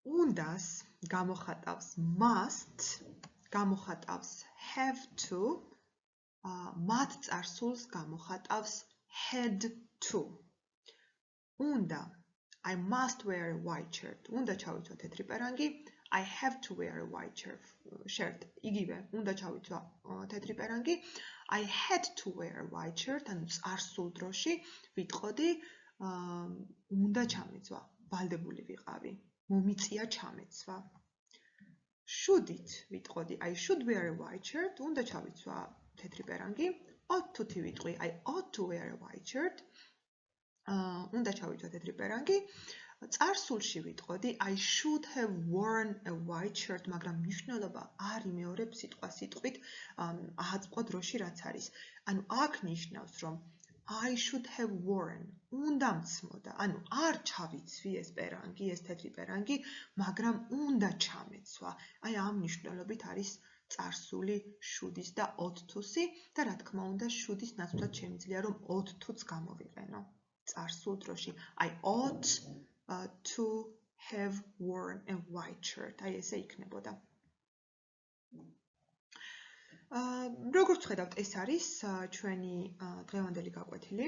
უნდას გამოხატავს must, გამოხატავს have to, მათ წარსულს გამოხატავს had to. უნდა I must wear a white shirt. უნდა ჩავიცვა თეთრი პერანგი. I have to wear a white shirt. იგივე, უნდა ჩავიცვა თეთრი პერანგი. I had to wear a white shirt. ანუ წარსულ დროში ვიტყოდი უნდა ჩამეცვა. ვალდებული ვიყავი. მომიწია ჩამეცვა. Should-ით ვიტყოდი I should wear a white shirt. უნდა ჩავიცვა თეთრი პერანგი. ought-ით ვიტყვი I ought to wear a white shirt. უნდა ჩავიცვა თეთრი პერანგი. წარსულში ვიტყოდი I should have worn a white shirt, მაგრამ მნიშვნელობა არ იმეორებს სიტყვა სიტყვით ააწყო დროში რაც არის. ანუ აქ ნიშნავს რომ I should have worn, უნდა მცმოდა, ანუ არ ჩავიცვი ეს პერანგი, ეს თეთრი პერანგი, მაგრამ უნდა ჩამეცვა. აი ამ მნიშვნელობით არის წარსული should-ის და ought to-სი და რა თქმა უნდა should-ის ნაცვლად შემიძლია რომ ought to-ც გამოვიყენო. წარსულ დროში I ought to have worn a white shirt. აი ესე იქნებოდა. როგორც ხედავთ, ეს არის ჩვენი დღევანდელი გაკვეთილი.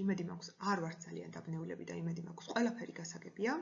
იმედი მაქვს არ ვართ ძალიან დაბნეულები და იმედი მაქვს ყველაფერი გასაგებია.